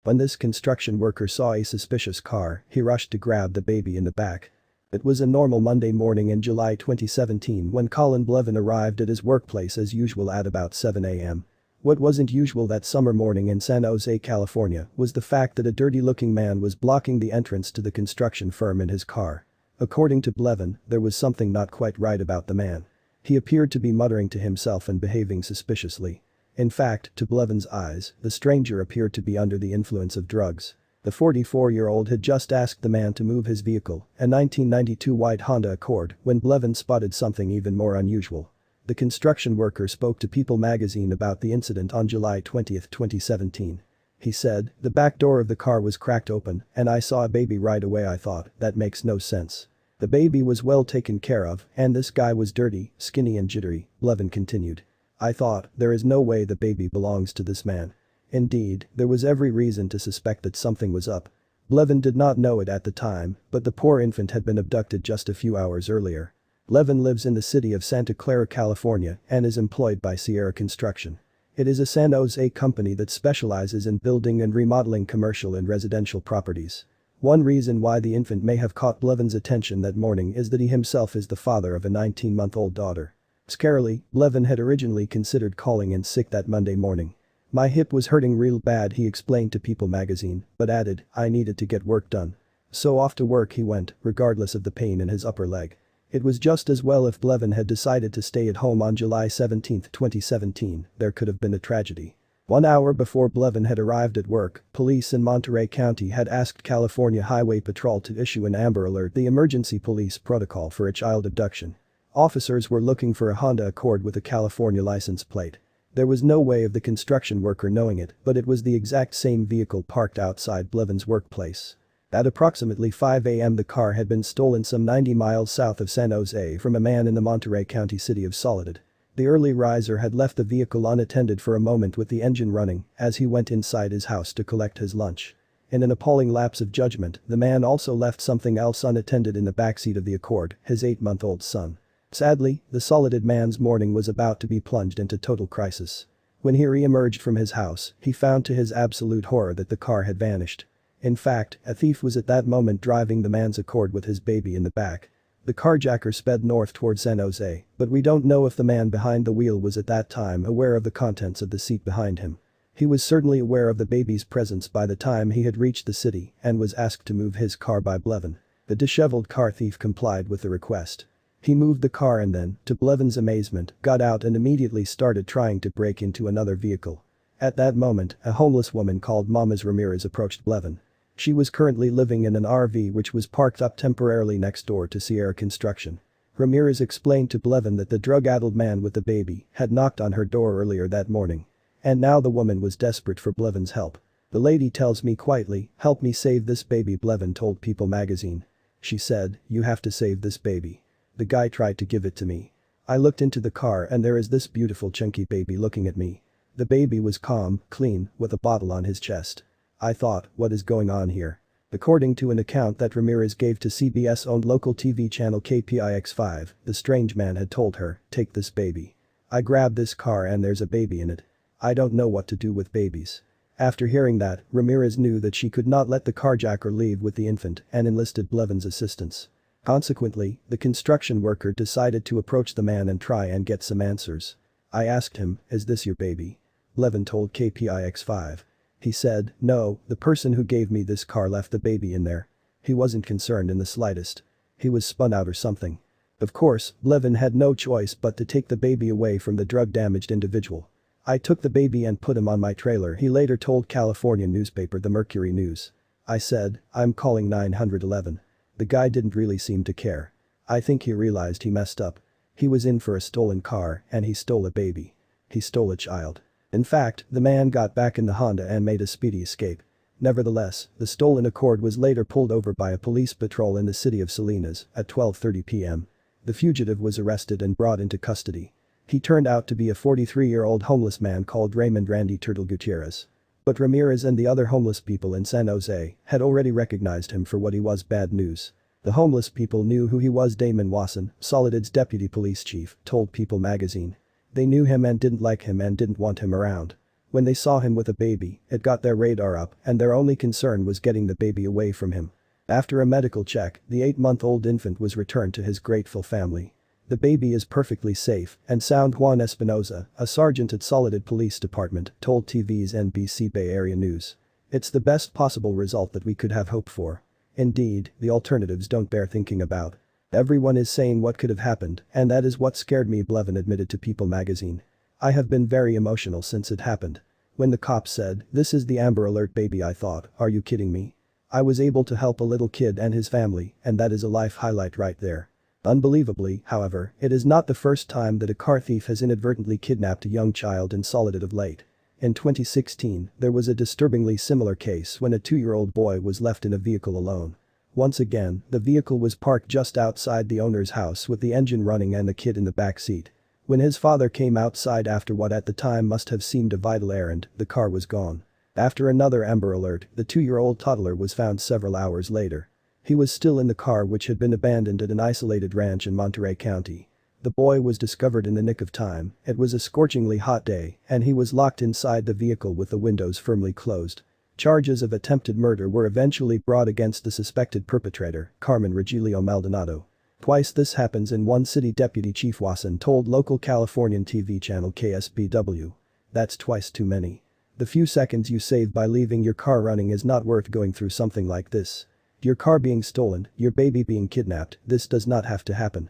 When this construction worker saw a suspicious car, he rushed to grab the baby in the back. It was a normal Monday morning in July 2017 when Colin Blevin arrived at his workplace as usual at about 7 a.m. What wasn't usual that summer morning in San Jose, California, was the fact that a dirty-looking man was blocking the entrance to the construction firm in his car. According to Blevin, there was something not quite right about the man. He appeared to be muttering to himself and behaving suspiciously. In fact, to Blevin's eyes, the stranger appeared to be under the influence of drugs. The 44-year-old had just asked the man to move his vehicle, a 1992 white Honda Accord, when Blevin spotted something even more unusual. The construction worker spoke to People magazine about the incident on July 20, 2017. He said, "The back door of the car was cracked open, and I saw a baby right away. I thought, that makes no sense. The baby was well taken care of, and this guy was dirty, skinny and jittery," Blevin continued. "I thought, there is no way the baby belongs to this man." Indeed, there was every reason to suspect that something was up. Blevin did not know it at the time, but the poor infant had been abducted just a few hours earlier. Blevin lives in the city of Santa Clara, California, and is employed by Sierra Construction. It is a San Jose company that specializes in building and remodeling commercial and residential properties. One reason why the infant may have caught Blevin's attention that morning is that he himself is the father of a 19-month-old daughter. Scarily, Blevin had originally considered calling in sick that Monday morning. "My hip was hurting real bad," he explained to People magazine, but added, "I needed to get work done." So off to work he went, regardless of the pain in his upper leg. It was just as well if Blevin had decided to stay at home on July 17, 2017, there could have been a tragedy. 1 hour before Blevin had arrived at work, police in Monterey County had asked California Highway Patrol to issue an Amber Alert, the emergency police protocol for a child abduction. Officers were looking for a Honda Accord with a California license plate. There was no way of the construction worker knowing it, but it was the exact same vehicle parked outside Blevin's workplace. At approximately 5 a.m. the car had been stolen some 90 miles south of San Jose from a man in the Monterey County city of Soledad. The early riser had left the vehicle unattended for a moment with the engine running as he went inside his house to collect his lunch. In an appalling lapse of judgment, the man also left something else unattended in the backseat of the Accord, his 8-month-old son. Sadly, the Soledad man's morning was about to be plunged into total crisis. When he re-emerged from his house, he found to his absolute horror that the car had vanished. In fact, a thief was at that moment driving the man's Accord with his baby in the back. The carjacker sped north toward San Jose, but we don't know if the man behind the wheel was at that time aware of the contents of the seat behind him. He was certainly aware of the baby's presence by the time he had reached the city and was asked to move his car by Blevin. The disheveled car thief complied with the request. He moved the car and then, to Blevin's amazement, got out and immediately started trying to break into another vehicle. At that moment, a homeless woman called Mamas Ramirez approached Blevin. She was currently living in an RV which was parked up temporarily next door to Sierra Construction. Ramirez explained to Blevin that the drug-addled man with the baby had knocked on her door earlier that morning. And now the woman was desperate for Blevin's help. "The lady tells me quietly, 'Help me save this baby,'" Blevin told People magazine. "She said, 'You have to save this baby.' The guy tried to give it to me. I looked into the car and there is this beautiful chunky baby looking at me. The baby was calm, clean, with a bottle on his chest. I thought, what is going on here?" According to an account that Ramirez gave to CBS-owned local TV channel KPIX5, the strange man had told her, "Take this baby. I grabbed this car and there's a baby in it. I don't know what to do with babies." After hearing that, Ramirez knew that she could not let the carjacker leave with the infant and enlisted Blevin's assistance. Consequently, the construction worker decided to approach the man and try and get some answers. "I asked him, 'Is this your baby?' Blevin told KPIX5. He said, 'No, the person who gave me this car left the baby in there.' He wasn't concerned in the slightest. He was spun out or something." Of course, Blevin had no choice but to take the baby away from the drug-damaged individual. "I took the baby and put him on my trailer," he later told California newspaper The Mercury News. "I said, 'I'm calling 911. The guy didn't really seem to care. I think he realized he messed up. He was in for a stolen car and he stole a baby. He stole a child.'" In fact, the man got back in the Honda and made a speedy escape. Nevertheless, the stolen Accord was later pulled over by a police patrol in the city of Salinas at 12:30 p.m. The fugitive was arrested and brought into custody. He turned out to be a 43-year-old homeless man called Raymond Randy Turtle Gutierrez. But Ramirez and the other homeless people in San Jose had already recognized him for what he was. Bad news. The homeless people knew who he was. Damon Wasson, Soledad's deputy police chief, told People magazine. They knew him and didn't like him and didn't want him around. When they saw him with a baby, it got their radar up and their only concern was getting the baby away from him. After a medical check, the 8-month-old infant was returned to his grateful family. The baby is perfectly safe and sound, Juan Espinoza, a sergeant at Soledad Police Department, told TV's NBC Bay Area News. It's the best possible result that we could have hoped for. Indeed, the alternatives don't bear thinking about. Everyone is saying what could have happened, and that is what scared me, Blevin admitted to People magazine. I have been very emotional since it happened. When the cops said, "This is the Amber Alert baby," I thought, are you kidding me? I was able to help a little kid and his family, and that is a life highlight right there. Unbelievably, however, it is not the first time that a car thief has inadvertently kidnapped a young child in Soledad of late. In 2016, there was a disturbingly similar case when a 2-year-old boy was left in a vehicle alone. Once again, the vehicle was parked just outside the owner's house with the engine running and the kid in the back seat. When his father came outside after what at the time must have seemed a vital errand, the car was gone. After another Amber Alert, the 2-year-old toddler was found several hours later. He was still in the car, which had been abandoned at an isolated ranch in Monterey County. The boy was discovered in the nick of time. It was a scorchingly hot day, and he was locked inside the vehicle with the windows firmly closed. Charges of attempted murder were eventually brought against the suspected perpetrator, Carmen Regilio Maldonado. Twice this happens in one city, Deputy Chief Wasson told local Californian TV channel KSBW. That's twice too many. The few seconds you save by leaving your car running is not worth going through something like this. Your car being stolen, your baby being kidnapped, this does not have to happen.